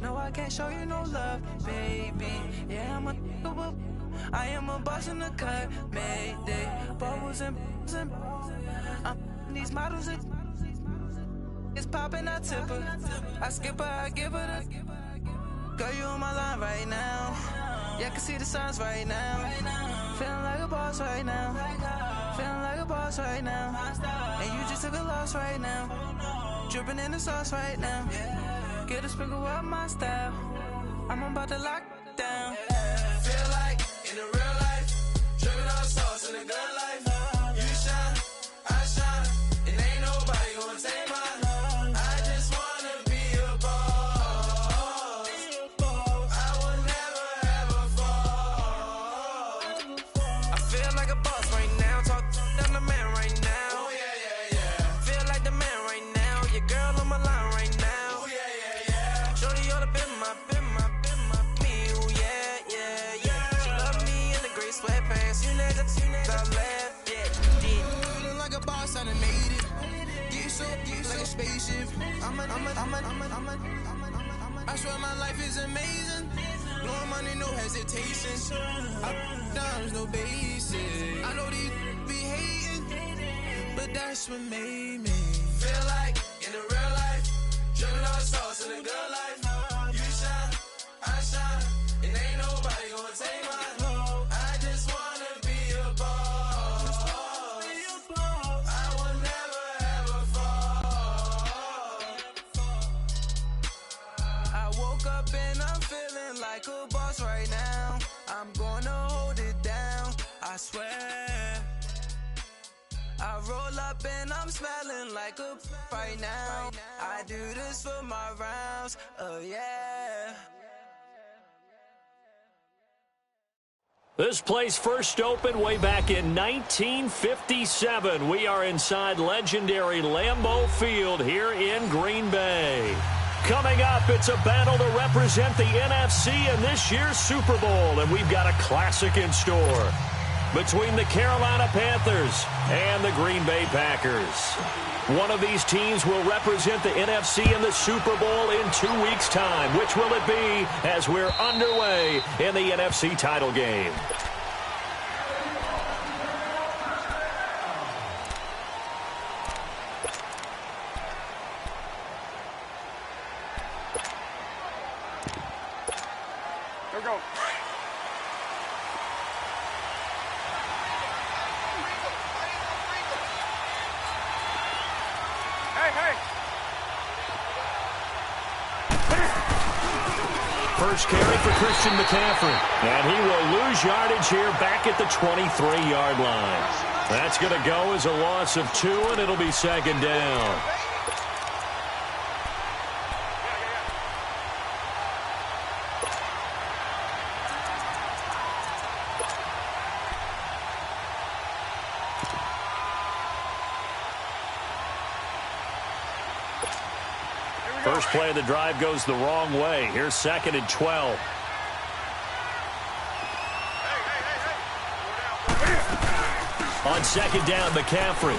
No, I can't show you no love, baby. Yeah, I am a boss in the cut, Mayday. Bubbles and I'm these models. It's popping, I tip her. I skip her, I give her the. Girl, you on my line right now. Yeah, I can see the signs right now. Feeling like a boss right now. Feeling like a boss right now. And you just took a loss right now. Dripping in the sauce right now. Get a sprinkle up my style. I'm about to lock down. Feel like in the real life, dripping on sauce in the good life. You shine, I shine, and ain't nobody gonna take mine. I just wanna be a boss. I will never ever fall. I feel like a boss right now. Talk down the man right now. Oh yeah, yeah, yeah. Feel like the man right now. Your girl on my line right now. Oh yeah, yeah, yeah. Shorty oughta been my me. Ooh, yeah. She love me in the gray sweatpants. You never I left, yeah. Feeling like a boss, I done made it. Get so like a spaceship. I swear my life is amazing. Blowing money, no hesitation. Up, downs, no basic. I know these be hating, but that's what made me feel like in the real life, dripping on sauce in the good life. You shine, I shine, and ain't nobody gonna take mine. I just wanna be a boss. I will never ever fall. I woke up and I'm feeling like a boss right now. I'm gonna hold it down, I swear. I roll up and I'm smelling like a right now. I do this for my rounds, oh yeah. This place first opened way back in 1957. We are inside legendary Lambeau Field here in Green Bay. Coming up, it's a battle to represent the NFC in this year's Super Bowl, and we've got a classic in store between the Carolina Panthers and the Green Bay Packers. One of these teams will represent the NFC in the Super Bowl in 2 weeks' time. Which will it be as we're underway in the NFC title game? Here we go. First carry for Christian McCaffrey. And he will lose yardage here back at the 23-yard line. That's going to go as a loss of 2, and it'll be second down. First play of the drive goes the wrong way. Here's 2nd and 12. On 2nd down, McCaffrey.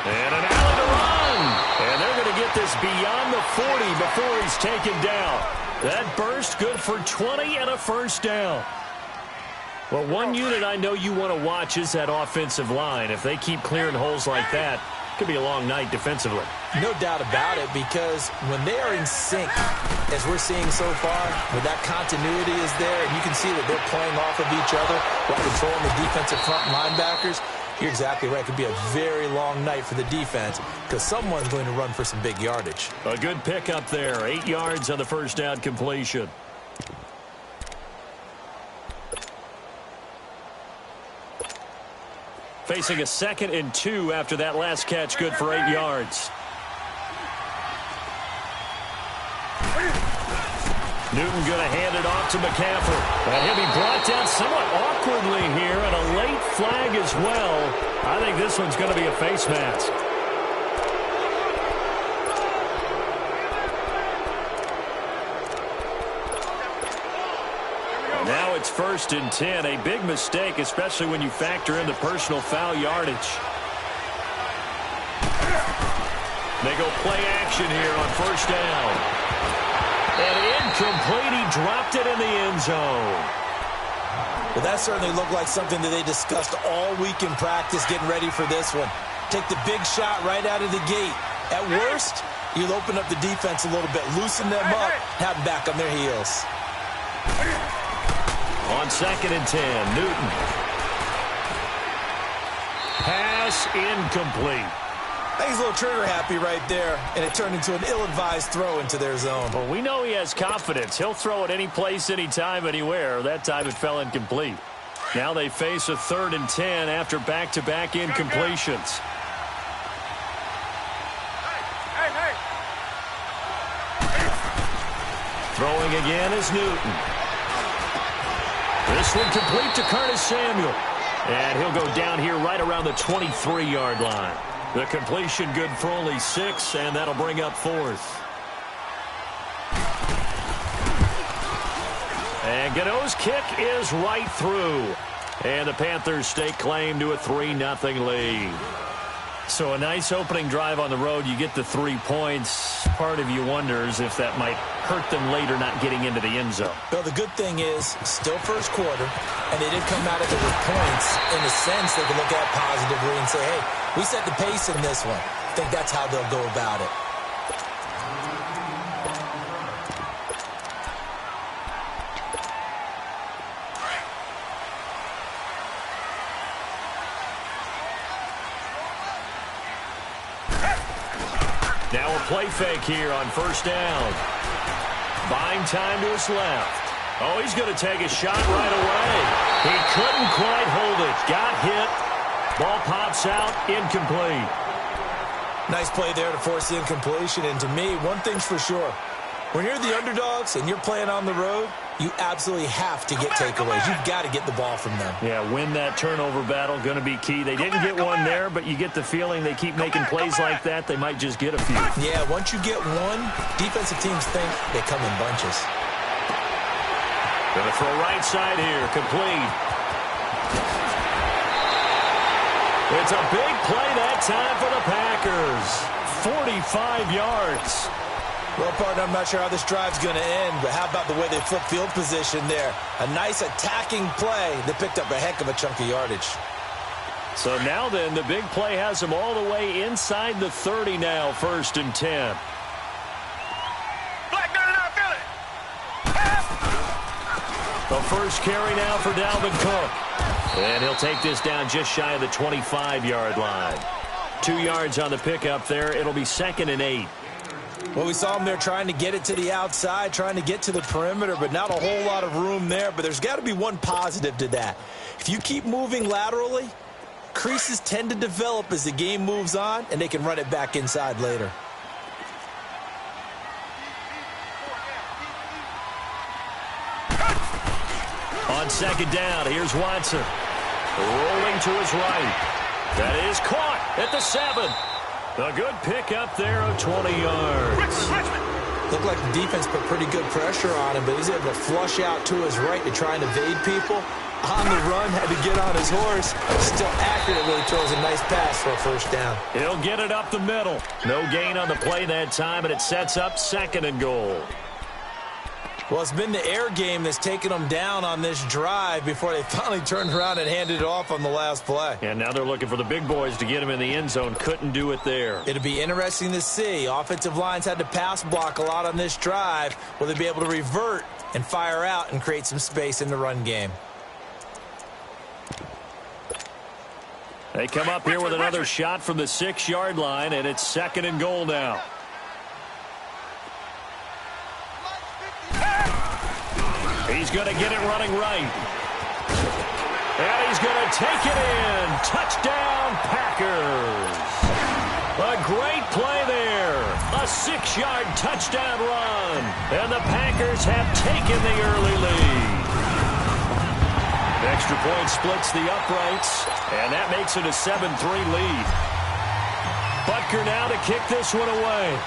And an alley to run. And they're going to get this beyond the 40 before he's taken down. That burst good for 20 and a first down. Well, one unit I know you want to watch is that offensive line. If they keep clearing holes like that, it could be a long night defensively. No doubt about it, because when they are in sync, as we're seeing so far, where that continuity is there, and you can see that they're playing off of each other while controlling the defensive front linebackers, you're exactly right. It could be a very long night for the defense because someone's going to run for some big yardage. A good pickup there. 8 yards on the first down completion. Facing a 2nd and 2 after that last catch, good for 8 yards. Newton going to hand it off to McCaffrey. And he'll be brought down somewhat awkwardly here, and a late flag as well. I think this one's going to be a face mask. Now it's 1st and 10. A big mistake, especially when you factor in the personal foul yardage. They go play action here on 1st down. complete. He dropped it in the end zone. Well, that certainly looked like something that they discussed all week in practice getting ready for this one. Take the big shot right out of the gate. At worst, you'll open up the defense a little bit, loosen them up, have them back on their heels. On 2nd and 10, Newton. Pass incomplete. I think he's a little trigger happy right there, and it turned into an ill-advised throw into their zone. Well, we know he has confidence. He'll throw it any place, anytime, anywhere. That time it fell incomplete. Now they face a 3rd and 10 after back-to-back incompletions. Throwing again is Newton. This one complete to Curtis Samuel. And he'll go down here right around the 23-yard line. The completion good for only 6, and that'll bring up 4th. And Gano's kick is right through. And the Panthers stake claim to a 3-0 lead. So a nice opening drive on the road. You get the 3 points. Part of you wonders if that might hurt them later not getting into the end zone. Well, the good thing is, still first quarter, and they did come out of it with points. In a sense, they can look at positively and say, hey, we set the pace in this one. I think that's how they'll go about it. Now a play fake here on 1st down. Buying time to his left. Oh, he's going to take a shot right away. He couldn't quite hold it. Got hit. Ball pops out. Incomplete. Nice play there to force the incompletion. And to me, one thing's for sure. When you're the underdogs and you're playing on the road, you absolutely have to get takeaways. You've got to get the ball from them. Yeah, win that turnover battle, going to be key. They didn't get one there, but you get the feeling they keep making plays like that, they might just get a few. Yeah, once you get one, defensive teams think they come in bunches. Going to throw right side here, complete. It's a big play that time for the Packers. 45 yards. Well, partner, I'm not sure how this drive's going to end, but how about the way they flip field position there? A nice attacking play that picked up a heck of a chunk of yardage. So now then, the big play has them all the way inside the 30 now, 1st and 10. The first carry now for Dalvin Cook. And he'll take this down just shy of the 25-yard line. 2 yards on the pickup there. It'll be 2nd and 8. Well, we saw him there trying to get it to the outside, trying to get to the perimeter, but not a whole lot of room there. But there's got to be one positive to that. If you keep moving laterally, creases tend to develop as the game moves on, and they can run it back inside later. On 2nd down, here's Watson. Rolling to his right. That is caught at the 7. A good pick up there of 20 yards. Looked like the defense put pretty good pressure on him, but he's able to flush out to his right to try and evade people. On the run, had to get on his horse. Still accurately throws a nice pass for a 1st down. He'll get it up the middle. No gain on the play that time, and it sets up 2nd and goal. Well, it's been the air game that's taken them down on this drive before they finally turned around and handed it off on the last play. And now they're looking for the big boys to get him in the end zone. Couldn't do it there. It'll be interesting to see. Offensive lines had to pass block a lot on this drive. Will they be able to revert and fire out and create some space in the run game? They come up here with another shot from the 6-yard line, and it's 2nd and goal now. He's going to get it running right. And he's going to take it in. Touchdown, Packers. A great play there. A 6-yard touchdown run. And the Packers have taken the early lead. Extra point splits the uprights, and that makes it a 7-3 lead. Butker now to kick this one away.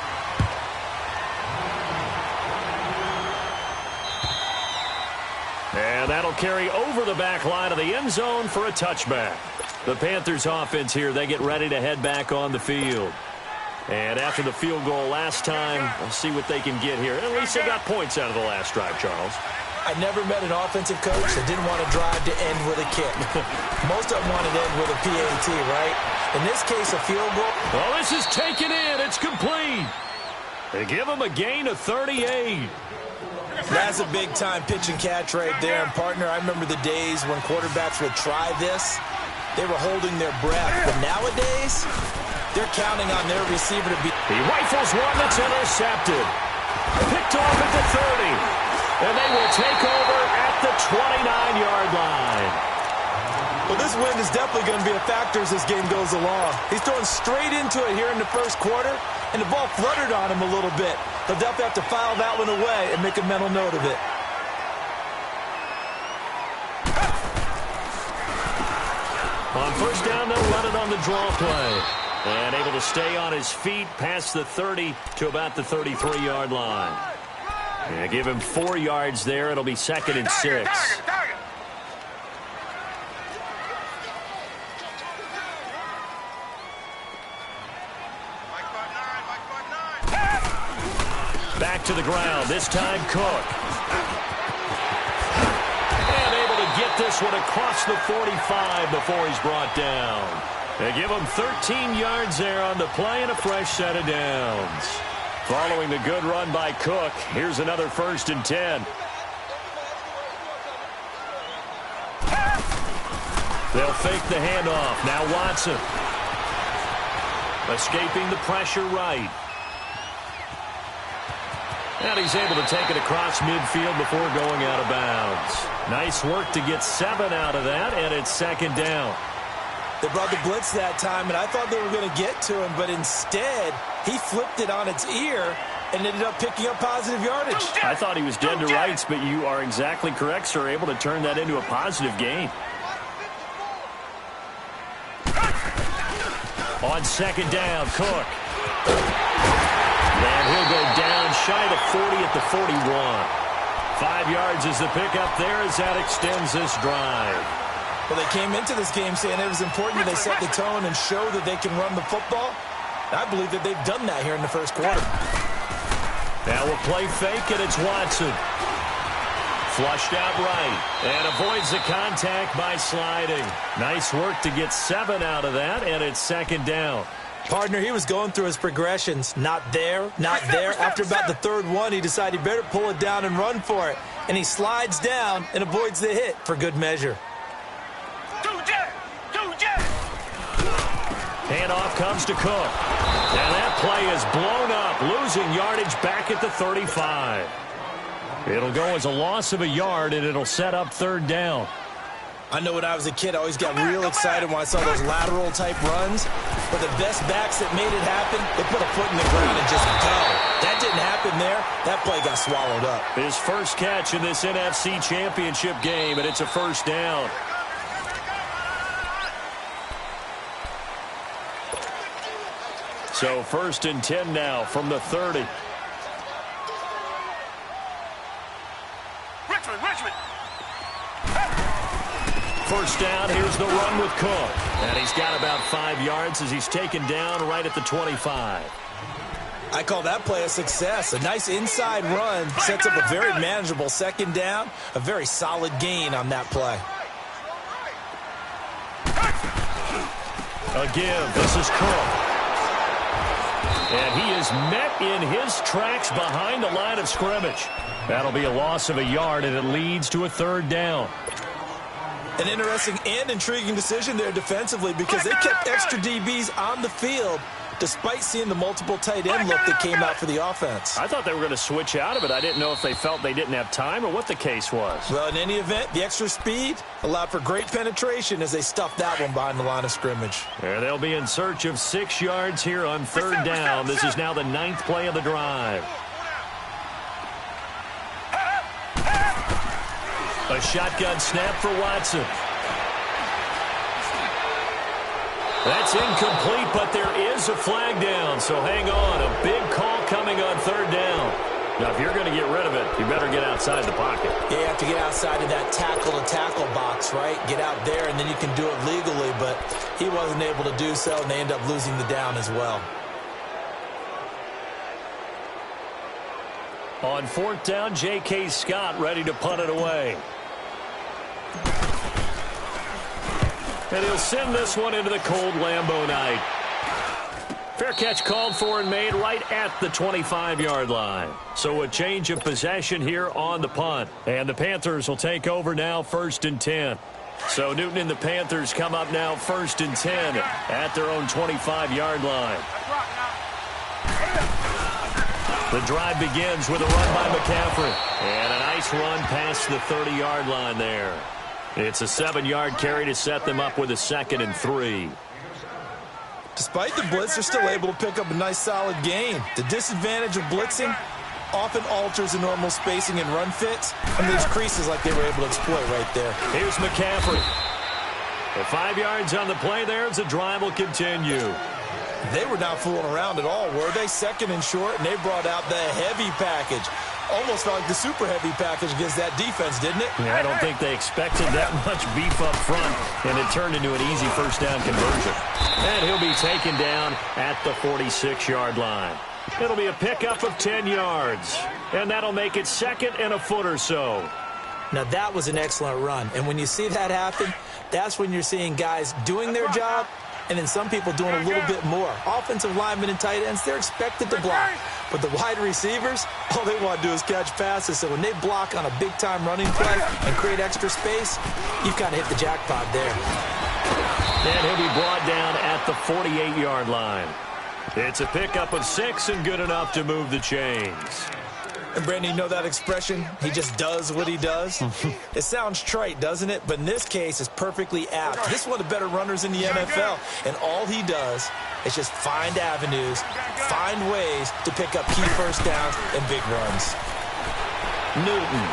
And that'll carry over the back line of the end zone for a touchback. The Panthers offense here, they get ready to head back on the field. And after the field goal last time, we'll see what they can get here. At least they got points out of the last drive, Charles. I never met an offensive coach that didn't want to drive to end with a kick. Most of them wanted to end with a PAT, right? In this case, a field goal. Well, this is taken in. It's complete. They give them a gain of 38. That's a big-time pitch and catch right there. And, partner, I remember the days when quarterbacks would try this. They were holding their breath. But nowadays, they're counting on their receiver to be. He rifles one that's intercepted. Picked off at the 30. And they will take over at the 29-yard line. Well, this wind is definitely going to be a factor as this game goes along. He's throwing straight into it here in the first quarter, and the ball fluttered on him a little bit. They'll definitely have to file that one away and make a mental note of it. On first down, they'll run it on the draw play. And able to stay on his feet past the 30 to about the 33-yard line. Yeah, give him 4 yards there. It'll be 2nd and 6. Back to the ground. This time, Cook. And able to get this one across the 45 before he's brought down. They give him 13 yards there on the play and a fresh set of downs. Following the good run by Cook, here's another 1st and 10. They'll fake the handoff. Now Watson. Escaping the pressure right. And he's able to take it across midfield before going out of bounds. Nice work to get 7 out of that, and it's 2nd down. They brought the blitz that time, and I thought they were going to get to him, but instead, he flipped it on its ear and ended up picking up positive yardage. I thought he was dead to rights, but you are exactly correct, sir. Able to turn that into a positive gain. On 2nd down, Cook. And he'll go down shy of 40 at the 41. 5 yards is the pickup there as that extends this drive. Well, they came into this game saying it was important that they set the tone and show that they can run the football. I believe that they've done that here in the first quarter. Now we'll play fake, and it's Watson. Flushed out right, and avoids the contact by sliding. Nice work to get 7 out of that, and it's 2nd down. Partner, he was going through his progressions. Not there, not there. After about the 3rd one, he decided he better pull it down and run for it. And he slides down and avoids the hit for good measure. Handoff comes to Cook. And that play is blown up, losing yardage back at the 35. It'll go as a loss of a yard, and it'll set up 3rd down. I know when I was a kid, I always got real excited when I saw those lateral-type runs. But the best backs that made it happen, they put a foot in the ground and just go. That didn't happen there. That play got swallowed up. His first catch in this NFC Championship game, and it's a 1st down. So 1st and 10 now from the 30. Richmond. 1st down, here's the run with Cook. And he's got about 5 yards as he's taken down right at the 25. I call that play a success. A nice inside run sets up a very manageable 2nd down. A very solid gain on that play. A give. This is Cook. And he is met in his tracks behind the line of scrimmage. That'll be a loss of a yard, and it leads to a 3rd down. An interesting and intriguing decision there defensively because they kept extra DBs on the field despite seeing the multiple tight end look that came out for the offense. I thought they were going to switch out of it. I didn't know if they felt they didn't have time or what the case was. Well, in any event, the extra speed allowed for great penetration as they stuffed that one behind the line of scrimmage. There they'll be in search of 6 yards here on 3rd down. This is now the 9th play of the drive. A shotgun snap for Watson. That's incomplete, but there is a flag down, so hang on. A big call coming on 3rd down. Now, if you're going to get rid of it, you better get outside the pocket. Yeah, you have to get outside of that tackle-to-tackle box, right? Get out there, and then you can do it legally, but he wasn't able to do so, and they end up losing the down as well. On fourth down, J.K. Scott ready to punt it away. And he'll send this one into the cold Lambeau night. Fair catch called for and made right at the 25-yard line. So a change of possession here on the punt. And the Panthers will take over now, 1st and 10. So Newton and the Panthers come up now 1st and 10 at their own 25-yard line. The drive begins with a run by McCaffrey. And a nice run past the 30-yard line there. It's a 7-yard carry to set them up with a 2nd and 3. Despite the blitz, they're still able to pick up a nice solid gain. The disadvantage of blitzing often alters the normal spacing and run fits, and these creases like they were able to exploit right there. Here's McCaffrey. The 5 yards on the play there as the drive will continue. They were not fooling around at all, were they? 2nd and short, and they brought out the heavy package. Almost felt like the super heavy package against that defense, didn't it? Yeah, I don't think they expected that much beef up front, and it turned into an easy first down conversion. And he'll be taken down at the 46-yard line. It'll be a pickup of 10 yards, and that'll make it 2nd and a foot or so. Now, that was an excellent run, and when you see that happen, that's when you're seeing guys doing their job and then some people doing a little bit more. Offensive linemen and tight ends, they're expected to block. But the wide receivers, all they want to do is catch passes. So when they block on a big-time running play and create extra space, you've kind of hit the jackpot there. And he'll be brought down at the 48-yard line. It's a pickup of 6 and good enough to move the chains. And, Brandon, you know that expression, he just does what he does? It sounds trite, doesn't it? But in this case, it's perfectly apt. This is one of the better runners in the NFL. And all he does is just find avenues, find ways to pick up key first downs and big runs. Newton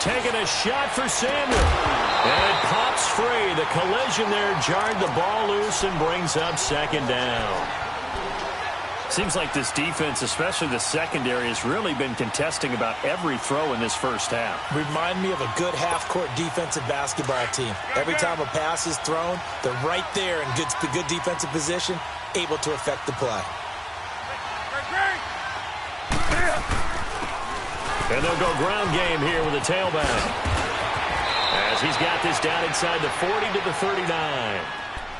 taking a shot for Samuel. And it pops free. The collision there jarred the ball loose and brings up 2nd down. Seems like this defense, especially the secondary, has really been contesting about every throw in this first half. Remind me of a good half-court defensive basketball team. Every time a pass is thrown, they're right there in good defensive position, able to affect the play. And they'll go ground game here with a tailback. As he's got this down inside the 40 to the 39.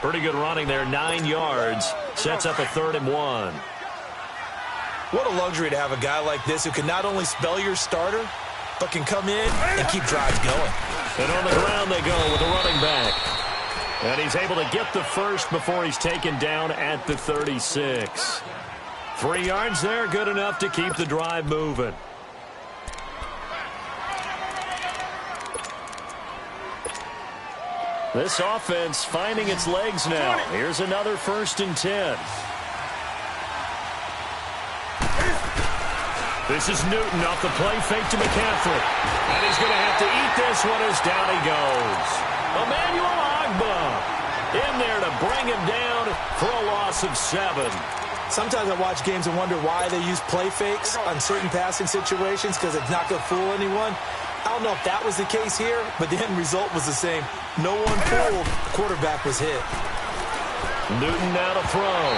Pretty good running there, 9 yards. Sets up a 3rd and 1. What a luxury to have a guy like this who can not only spell your starter, but can come in and keep drives going. And on the ground they go with a running back. And he's able to get the first before he's taken down at the 36. 3 yards there, good enough to keep the drive moving. This offense finding its legs now. Here's another 1st and 10. This is Newton off the play fake to McCaffrey. And he's going to have to eat this one as down he goes. Emmanuel Ogbah in there to bring him down for a loss of 7. Sometimes I watch games and wonder why they use play fakes on certain passing situations because it's not going to fool anyone. I don't know if that was the case here, but the end result was the same. No one fooled. The quarterback was hit. Newton now to throw.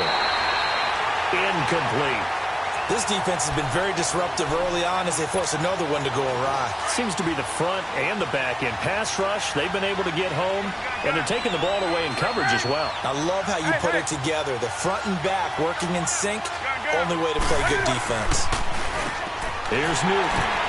Incomplete. This defense has been very disruptive early on as they force another one to go awry. Seems to be the front and the back end. Pass rush, they've been able to get home, and they're taking the ball away in coverage as well. I love how you put it together. The front and back working in sync, only way to play good defense. Here's Newton.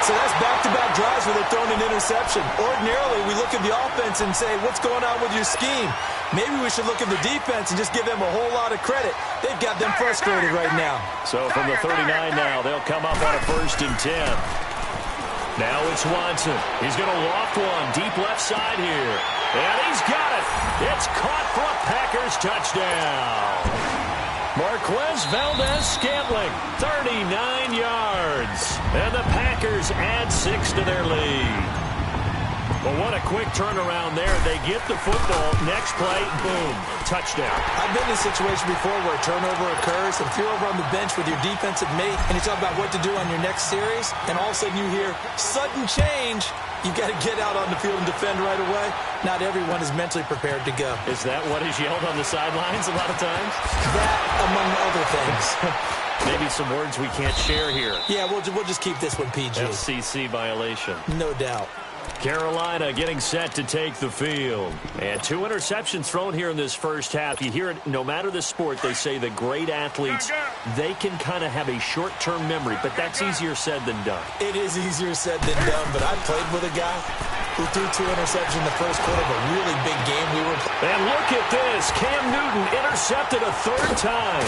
So that's back-to-back drives where they're throwing an interception. Ordinarily, we look at the offense and say, what's going on with your scheme? Maybe we should look at the defense and just give them a whole lot of credit. They've got them frustrated right now. So from the 39 now, they'll come up on a 1st and 10. Now it's Watson. He's going to loft one deep left side here. And he's got it. It's caught for a Packers touchdown. Marquez Valdez-Scantling, 39 yards. And the Packers add 6 to their lead. Well, what a quick turnaround there. They get the football. Next play, boom, touchdown. I've been in a situation before where a turnover occurs, and if you're over on the bench with your defensive mate and you talk about what to do on your next series, and all of a sudden you hear sudden change, you've got to get out on the field and defend right away. Not everyone is mentally prepared to go. Is that what is yelled on the sidelines a lot of times? That, among other things. Maybe some words we can't share here. Yeah, we'll just keep this one PG. FCC violation. No doubt. Carolina getting set to take the field. And 2 interceptions thrown here in this first half. You hear it, no matter the sport, they say the great athletes, they can kind of have a short-term memory, but that's easier said than done. It is easier said than done, but I played with a guy who threw 2 interceptions in the first quarter of a really big game we were playing. And look at this. Cam Newton intercepted a 3rd time.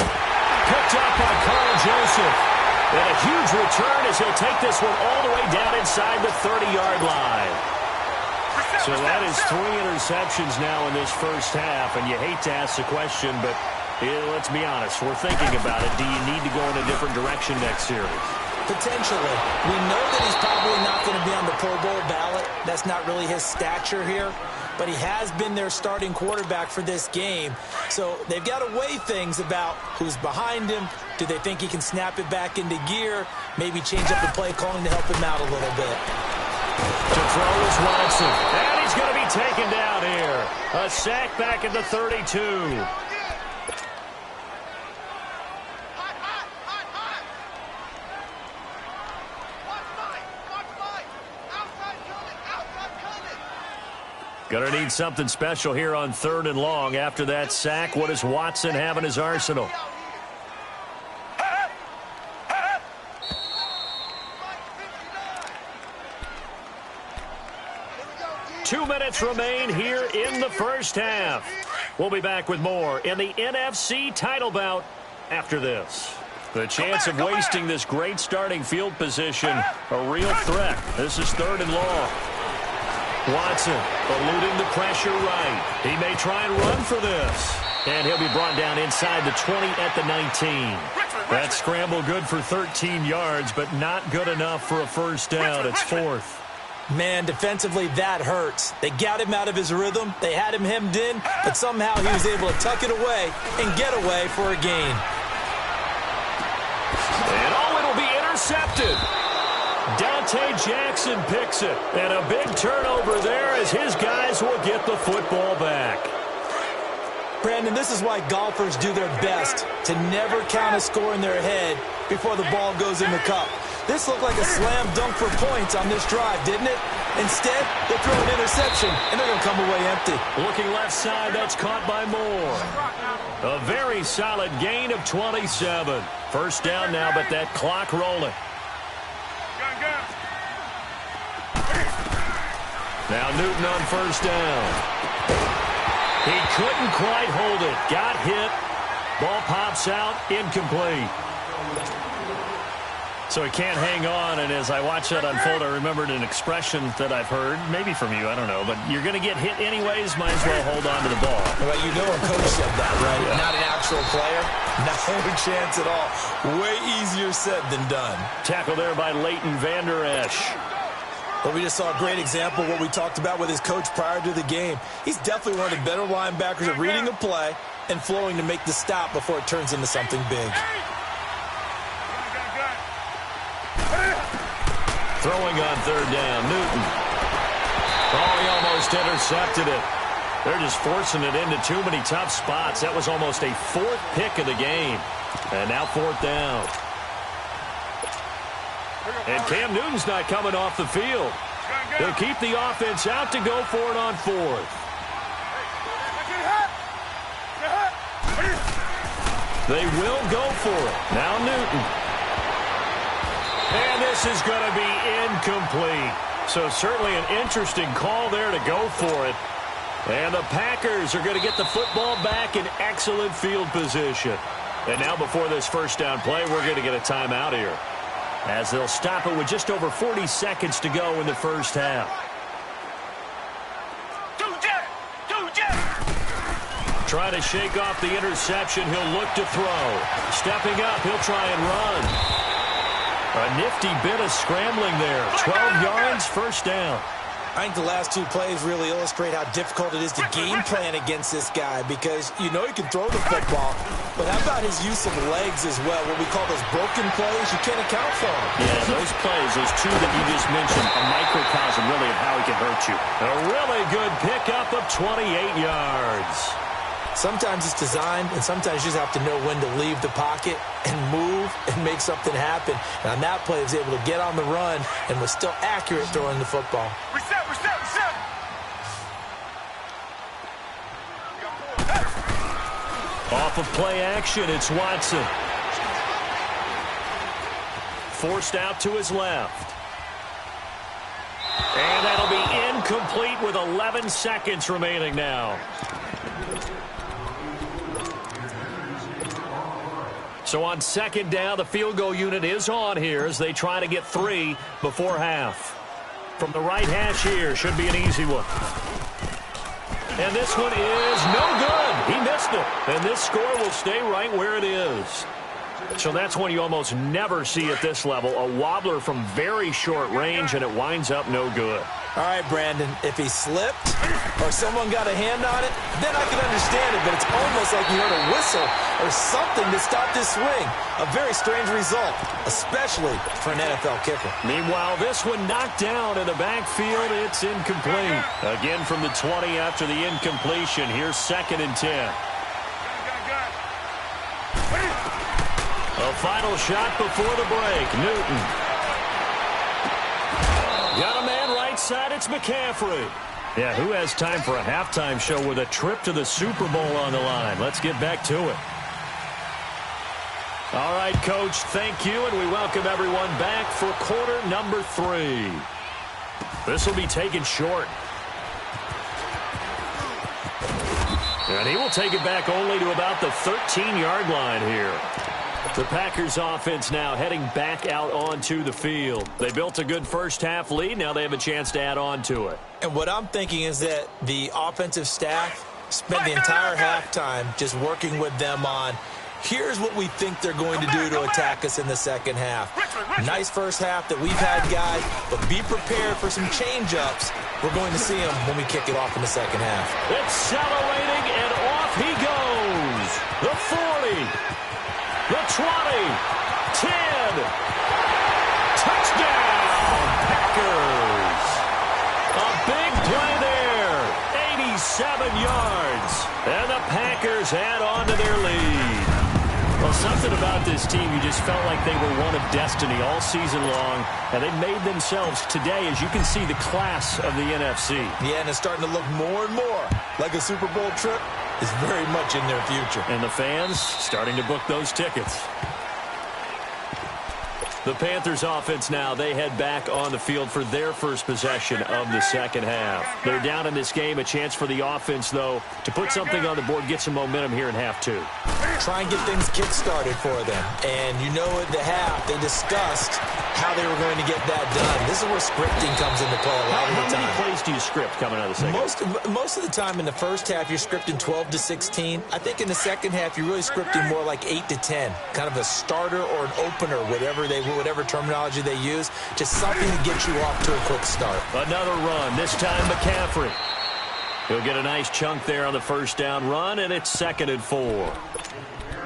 Picked up by Carl Joseph. And a huge return as he'll take this one all the way down inside the 30-yard line. So that is 3 interceptions now in this first half, and you hate to ask the question, but let's be honest, we're thinking about it. Do you need to go in a different direction next series? Potentially. We know that he's probably not going to be on the Pro Bowl ballot. That's not really his stature here. But he has been their starting quarterback for this game. So they've got to weigh things about who's behind him. Do they think he can snap it back into gear? Maybe change up the play calling to help him out a little bit. To throw is Watson. And he's going to be taken down here. A sack back at the 32. Going to need something special here on 3rd and long. After that sack, what does Watson have in his arsenal? Two minutes remain here in the first half. We'll be back with more in the NFC title bout after this. The chance of wasting this great starting field position, a real threat. This is 3rd and long. Watson eluding the pressure right. He may try and run for this. And he'll be brought down inside the 20 at the 19. That scramble good for 13 yards, but not good enough for a first down. It's 4th. Man, defensively, that hurts. They got him out of his rhythm. They had him hemmed in, but somehow he was able to tuck it away and get away for a gain. And it'll be intercepted. Dante Jackson picks it. And a big turnover there as his guys will get the football back. Brandon, this is why golfers do their best to never count a score in their head before the ball goes in the cup. This looked like a slam dunk for points on this drive, didn't it? Instead, they throw an interception, and they're going to come away empty. Looking left side, that's caught by Moore. A very solid gain of 27. First down now, but that clock rolling. Now Newton on first down. He couldn't quite hold it. Got hit. Ball pops out. Incomplete. So he can't hang on, and as I watched that unfold, I remembered an expression that I've heard, maybe from you, I don't know, but you're going to get hit anyways, might as well hold on to the ball. Well, you know a coach said that, right? Yeah. Not an actual player. Not a chance at all. Way easier said than done. Tackle there by Leighton Vander Esch. But we just saw a great example of what we talked about with his coach prior to the game. He's definitely one of the better linebackers at reading a play and flowing to make the stop before it turns into something big. Throwing on third down, Newton. Oh, he almost intercepted it. They're just forcing it into too many tough spots. That was almost a 4th pick of the game. And now 4th down. And Cam Newton's not coming off the field. They'll keep the offense out to go for it on 4th. They will go for it. Now Newton. And this is going to be incomplete. So certainly an interesting call there to go for it. And the Packers are going to get the football back in excellent field position. And now before this first down play, we're going to get a timeout here, as they'll stop it with just over 40 seconds to go in the first half. Trying to shake off the interception. He'll look to throw. Stepping up, he'll try and run. A nifty bit of scrambling there. 12 yards, first down. I think the last two plays really illustrate how difficult it is to game plan against this guy because you know he can throw the football, but how about his use of legs as well? What we call those broken plays, you can't account for them. Yeah, those plays, those two that you just mentioned, a microcosm really of how he can hurt you. A really good pickup of 28 yards. Sometimes it's designed, and sometimes you just have to know when to leave the pocket and move and make something happen. And on that play, he was able to get on the run and was still accurate throwing the football. Reset. Off of play action, it's Watson. Forced out to his left. And that'll be incomplete with 11 seconds remaining now. So on second down, the field goal unit is on here as they try to get 3 before half. From the right hash here, should be an easy one. And this one is no good. He missed it. And this score will stay right where it is. So that's one you almost never see at this level. A wobbler from very short range, and it winds up no good. All right, Brandon, if he slipped or someone got a hand on it, then I can understand it, but it's almost like you heard a whistle or something to stop this swing. A very strange result, especially for an NFL kicker. Meanwhile, this one knocked down in the backfield. It's incomplete. Again from the 20 after the incompletion. Here's 2nd and 10. A final shot before the break. Newton. Got a man right side. It's McCaffrey. Yeah, who has time for a halftime show with a trip to the Super Bowl on the line? Let's get back to it. All right, Coach, thank you, and we welcome everyone back for quarter number 3. This will be taken short. And he will take it back only to about the 13-yard line here. The Packers offense now heading back out onto the field. They built a good first-half lead. Now they have a chance to add on to it. And what I'm thinking is that the offensive staff spent the entire halftime just working with them on, here's what we think they're going to do to attack us in the second half. Nice first half that we've had, guys, but be prepared for some change-ups. We're going to see them when we kick it off in the second half. Accelerating, and off he goes. The 40. The 20, 10, touchdown, Packers. A big play there, 87 yards, and the Packers add on to their lead. Well, something about this team, you just felt like they were one of destiny all season long, and they made themselves today, as you can see, the class of the NFC. Yeah, and it's starting to look more and more like a Super Bowl trip is very much in their future. And the fans starting to book those tickets. The Panthers offense now, they head back on the field for their first possession of the second half. They're down in this game. A chance for the offense, though, to put something on the board, get some momentum here in half 2. Try and get things kick-started for them. And you know at the half, they discussed how they were going to get that done. This is where scripting comes into play a lot of the time. How many plays do you script coming out of the second half? Most of the time in the first half, you're scripting 12 to 16. I think in the second half, you're really scripting more like 8 to 10. Kind of a starter or an opener, whatever terminology they use. Just something to get you off to a quick start. Another run, this time McCaffrey. He'll get a nice chunk there on the first down run, and it's 2nd and 4.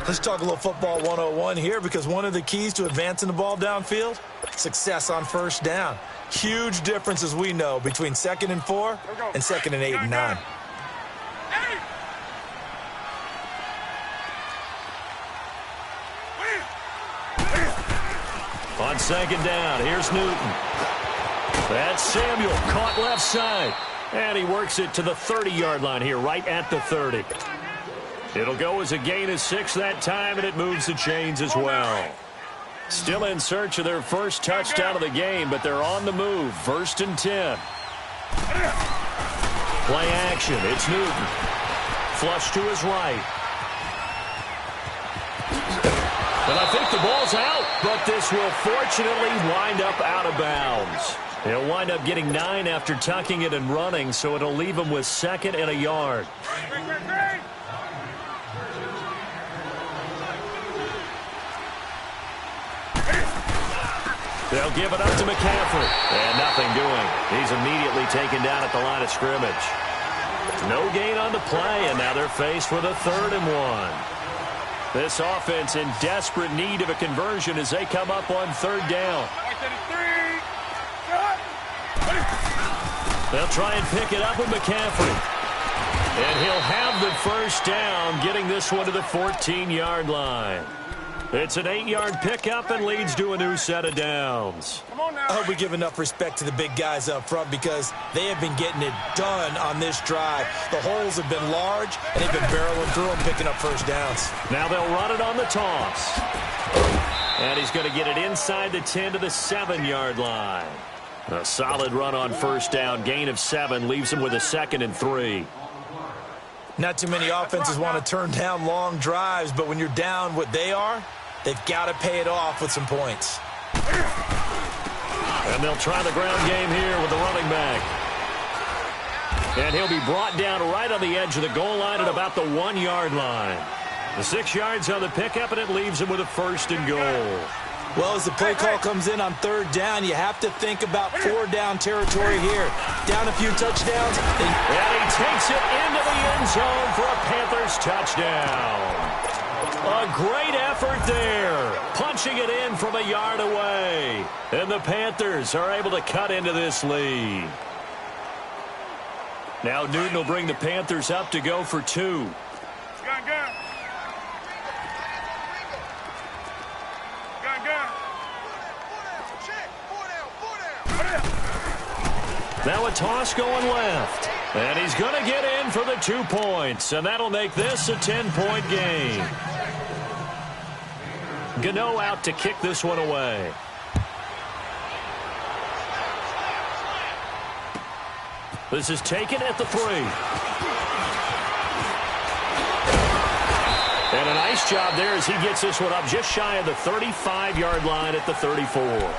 Let's talk a little football 101 here, because one of the keys to advancing the ball downfield, success on first down. Huge difference, as we know, between 2nd and 4 and 2nd and 8 and 9. On second down, here's Newton. That's Samuel, caught left side. And he works it to the 30-yard line here, right at the 30. It'll go as a gain of 6 that time, and it moves the chains as well. Still in search of their first touchdown of the game, but they're on the move. 1st and 10. Play action, it's Newton. Flush to his right. And I think the ball's out, but this will fortunately wind up out of bounds. He'll wind up getting 9 after tucking it and running, so it'll leave him with 2nd and a yard. They'll give it up to McCaffrey. And nothing doing. He's immediately taken down at the line of scrimmage. No gain on the play, and now they're faced with a 3rd and 1. This offense in desperate need of a conversion as they come up on 3rd down. They'll try and pick it up with McCaffrey. And he'll have the 1st down, getting this one to the 14-yard line. It's an 8-yard pickup and leads to a new set of downs. I hope we give enough respect to the big guys up front because they have been getting it done on this drive. The holes have been large, and they've been barreling through them, picking up 1st downs. Now they'll run it on the toss. And he's going to get it inside the 10 to the 7-yard line. A solid run on 1st down. Gain of 7 leaves him with a 2nd and 3. Not too many offenses want to turn down long drives, but when you're down what they are, they've got to pay it off with some points. And they'll try the ground game here with the running back. And he'll be brought down right on the edge of the goal line at about the 1-yard line. The 6 yards on the pickup, and it leaves him with a 1st and goal. Well, as the play call comes in on 3rd down, you have to think about 4-down territory here. Down a few touchdowns. And he takes it into the end zone for a Panthers touchdown. A great effort there, punching it in from a yard away. And the Panthers are able to cut into this lead. Now Newton will bring the Panthers up to go for 2. Now a toss going left. And he's going to get in for the 2 points. And that'll make this a 10-point game. Gano out to kick this one away. This is taken at the 3. And a nice job there as he gets this one up just shy of the 35-yard line at the 34.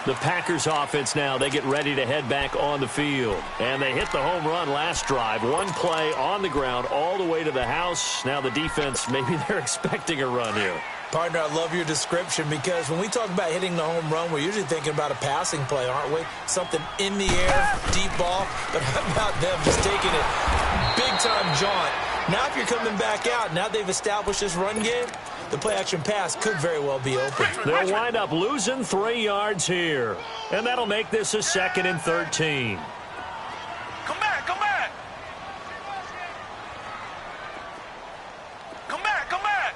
The Packers offense now, they get ready to head back on the field. And they hit the home run last drive. 1 play on the ground all the way to the house. Now the defense, maybe they're expecting a run here. Partner, I love your description because when we talk about hitting the home run, we're usually thinking about a passing play, aren't we? Something in the air, deep ball. But how about them just taking it big-time jaunt? Now if you're coming back out, now they've established this run game, the play-action pass could very well be open. They'll wind up losing 3 yards here. And that'll make this a 2nd and 13. Come back, come back. Come back, come back.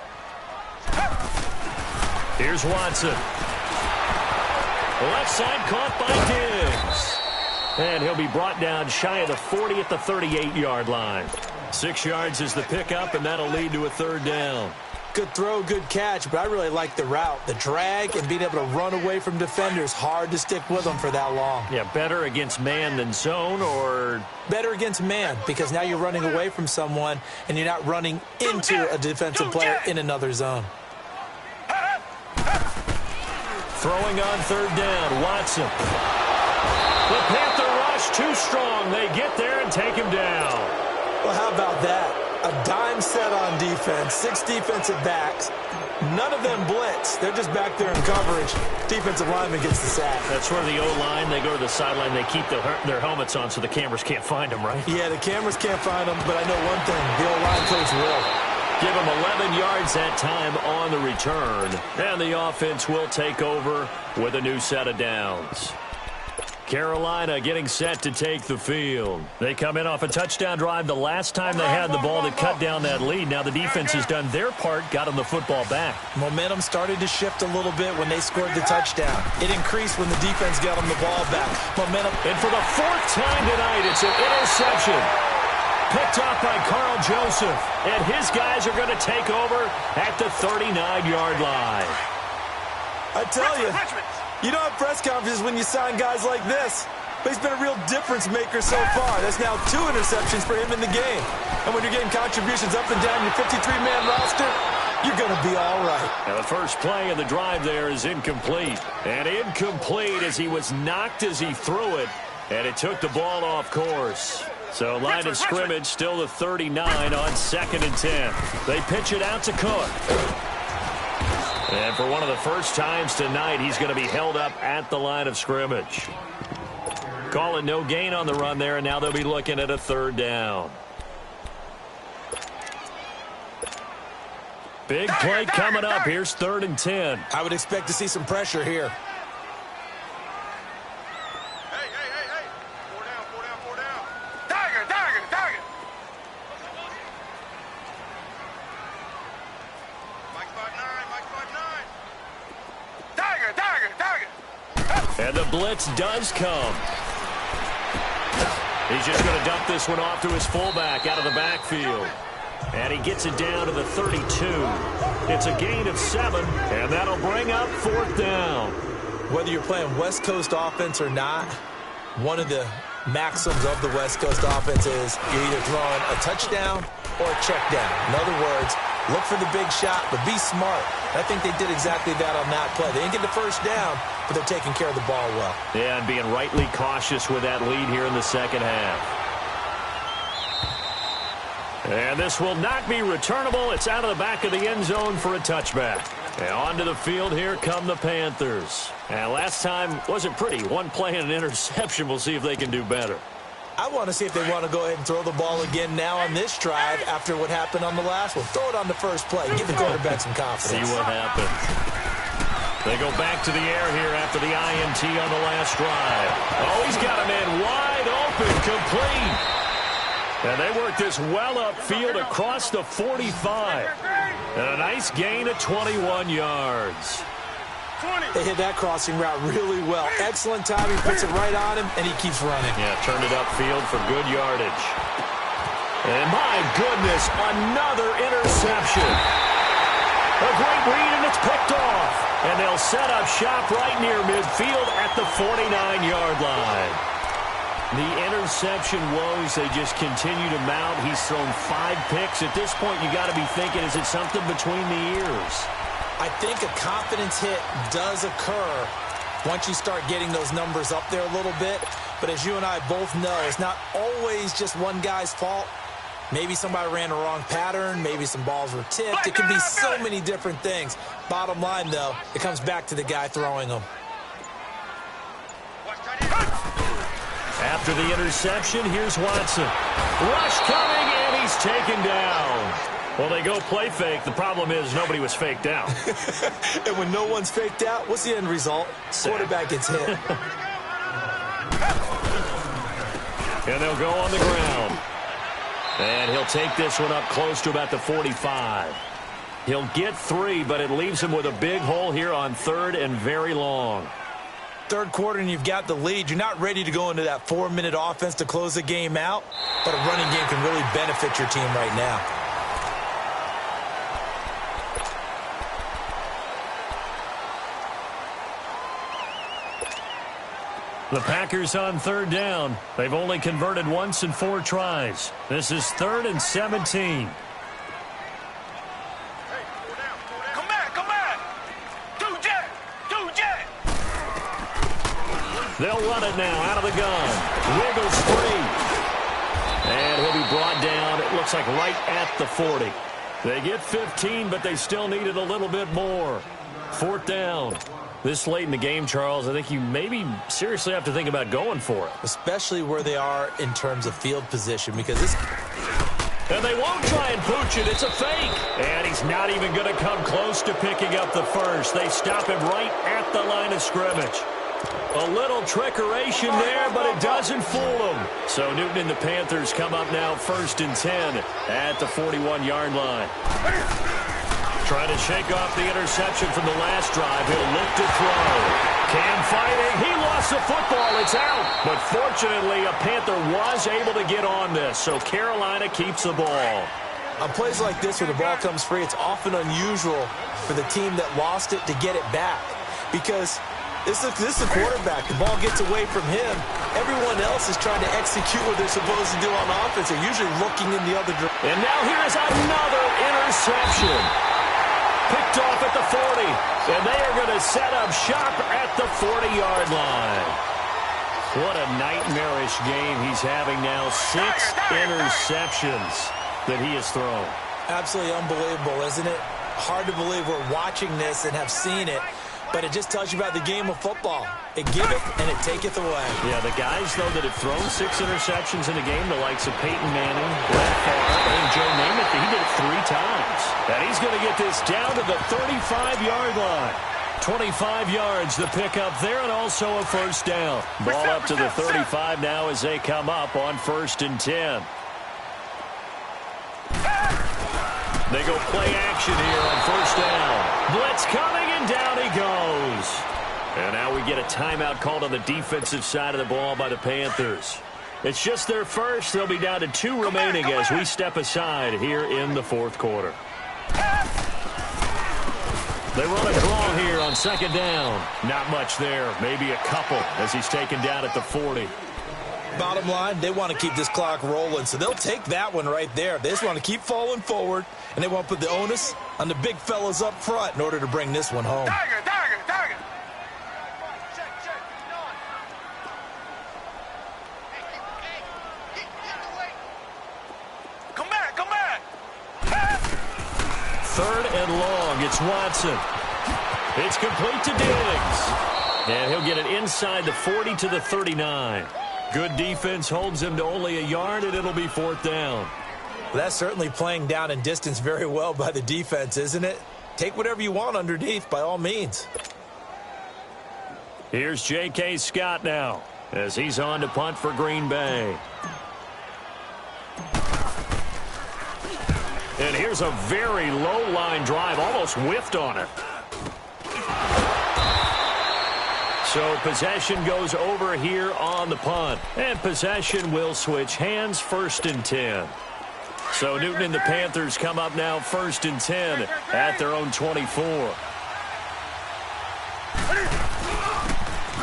Here's Watson. Left side caught by Diggs. And he'll be brought down shy of the 40 at the 38-yard line. 6 yards is the pickup, and that'll lead to a 3rd down. Good throw, good catch, but I really like the route. The drag and being able to run away from defenders, hard to stick with them for that long. Yeah, better against man than zone, or? Better against man, because now you're running away from someone, and you're not running into a defensive player in another zone. Throwing on 3rd down, Watson. The Panther rush too strong. They get there and take him down. Well, how about that? A dime set on defense, 6 defensive backs. None of them blitz. They're just back there in coverage. Defensive lineman gets the sack. That's where the O-line, they go to the sideline, they keep their helmets on so the cameras can't find them, right? Yeah, the cameras can't find them, but I know one thing. The O-line coach will. Give him 11 yards that time on the return. And the offense will take over with a new set of downs. Carolina getting set to take the field. They come in off a touchdown drive the last time they had the ball that cut down that lead. Now the defense has done their part, got them the football back. Momentum started to shift a little bit when they scored the touchdown. It increased when the defense got them the ball back. Momentum. And for the 4th time tonight, it's an interception. Picked off by Carl Joseph. And his guys are going to take over at the 39-yard line. I tell you. You don't have press conferences when you sign guys like this. But he's been a real difference maker so far. That's now 2 interceptions for him in the game. And when you're getting contributions up and down your 53-man roster, you're going to be all right. Now the first play of the drive there is incomplete. And incomplete as he was knocked as he threw it. And it took the ball off course. So line of scrimmage still the 39 on 2nd and 10. They pitch it out to Cook. And for one of the first times tonight, he's going to be held up at the line of scrimmage. Calling no gain on the run there, and now they'll be looking at a third down. Big play coming up. Here's 3rd and 10. I would expect to see some pressure here. Hey. 4 down. Tiger. Mike 5'9". Tiger. And the blitz does come. He's just going to dump this one off to his fullback out of the backfield. And he gets it down to the 32. It's a gain of 7, and that'll bring up 4th down. Whether you're playing West Coast offense or not, one of the maxims of the West Coast offense is you're either throwing a touchdown or a check down. In other words, look for the big shot, but be smart. I think they did exactly that on that play. They didn't get the first down, but they're taking care of the ball well. Yeah, and being rightly cautious with that lead here in the second half. And this will not be returnable. It's out of the back of the end zone for a touchback. And onto the field, here come the Panthers. And last time wasn't pretty. One play and an interception. We'll see if they can do better. I want to see if they want to go ahead and throw the ball again now on this drive after what happened on the last one. Throw it on the first play. Give the quarterback some confidence. See what happens. They go back to the air here after the INT on the last drive. Oh, he's got a man wide open, complete. And they work this well upfield across the 45. And a nice gain of 21 yards. They hit that crossing route really well. Excellent timing, puts it right on him, and he keeps running. Yeah, turned it upfield for good yardage. And my goodness, another interception. A great read, and it's picked off. And they'll set up shop right near midfield at the 49-yard line. The interception woes, they just continue to mount. He's thrown 5 picks. At this point, you got to be thinking, is it something between the ears? I think a confidence hit does occur once you start getting those numbers up there a little bit. But as you and I both know, it's not always just one guy's fault. Maybe somebody ran a wrong pattern. Maybe some balls were tipped. It can be so many different things. Bottom line, though, it comes back to the guy throwing them. After the interception, here's Watson. Rush coming, and he's taken down. Well, they go play fake. The problem is nobody was faked out. And when no one's faked out, what's the end result? Quarterback gets hit. And they'll go on the ground. And he'll take this one up close to about the 45. He'll get 3, but it leaves him with a big hole here on 3rd and very long. Third quarter and you've got the lead. You're not ready to go into that 4-minute offense to close the game out, but a running game can really benefit your team right now. The Packers on 3rd down. They've only converted once in 4 tries. This is 3rd and 17. Come back. 2 jet. They'll run it now out of the gun. Wiggles free. And he'll be brought down, it looks like right at the 40. They get 15, but they still needed a little bit more. 4th down. This late in the game, Charles, I think you maybe seriously have to think about going for it. Especially where they are in terms of field position, because this... And they won't try and pooch it. It's a fake. And he's not even going to come close to picking up the first. They stop him right at the line of scrimmage. A little trickeration there, but it doesn't fool them. So Newton and the Panthers come up now 1st and 10 at the 41-yard line. Trying to shake off the interception from the last drive. He'll look to throw. Cam fighting. He lost the football. It's out. But fortunately, a Panther was able to get on this, so Carolina keeps the ball. On plays like this where the ball comes free, it's often unusual for the team that lost it to get it back. Because this is a quarterback. The ball gets away from him. Everyone else is trying to execute what they're supposed to do on offense. They're usually looking in the other direction. And now here's another interception. Picked off at the 40. And they are going to set up shop at the 40-yard line. What a nightmarish game he's having now. 6 interceptions that he has thrown. Absolutely unbelievable, isn't it? hard to believe we're watching this and have seen it, but it just tells you about the game of football. It giveth and it taketh away. Yeah, the guys, though, that have thrown 6 interceptions in a game, the likes of Peyton Manning, Brett Favre, and Joe Namath, he did it 3 times. And he's going to get this down to the 35-yard line. 25 yards, the pickup there, and also a first down. Ball up to the 35 now as they come up on 1st and 10. They go play action here on 1st down. Blitz coming, and down he goes. And now we get a timeout called on the defensive side of the ball by the Panthers. It's just their first. They'll be down to 2 remaining as we step aside here in the 4th quarter. They run a draw here on 2nd down. Not much there, maybe a couple as he's taken down at the 40. Bottom line, they want to keep this clock rolling, so they'll take that one right there. They just want to keep falling forward, and they want to put the onus on the big fellas up front in order to bring this one home. Tiger. Come back. 3rd and long. It's Watson. It's complete to Dillings. And he'll get it inside the 40 to the 39. Good defense holds him to only a yard, and it'll be 4th down. That's certainly playing down in distance very well by the defense, isn't it? Take whatever you want underneath, by all means. Here's J.K. Scott now as he's on to punt for Green Bay. And here's a very low line drive, almost whiffed on it. So possession goes over here on the punt. And possession will switch hands, 1st and 10. So Newton and the Panthers come up now 1st and 10 at their own 24.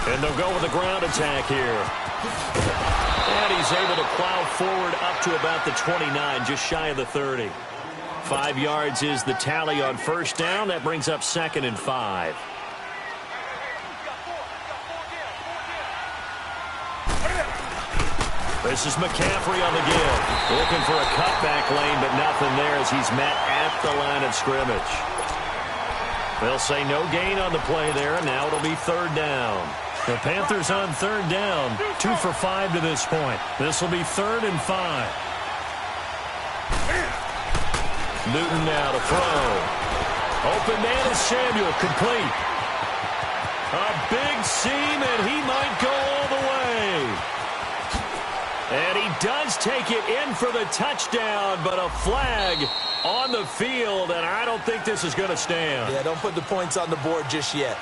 And they'll go with a ground attack here. And he's able to plow forward up to about the 29, just shy of the 30. 5 yards is the tally on 1st down. That brings up 2nd and 5. This is McCaffrey on the give. Looking for a cutback lane, but nothing there as he's met at the line of scrimmage. They'll say no gain on the play there, and now it'll be 3rd down. The Panthers on 3rd down, 2 for 5 to this point. This will be 3rd and 5. Newton now to throw. Open man is Samuel, complete. A big seam, and he might go all the way. And he does take it in for the touchdown, but a flag on the field, and I don't think this is going to stand. Yeah, don't put the points on the board just yet.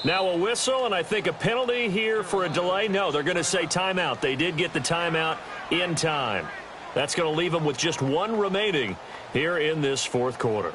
Now a whistle, and I think a penalty here for a delay. No, they're going to say timeout. They did get the timeout in time. That's going to leave them with just 1 remaining here in this 4th quarter.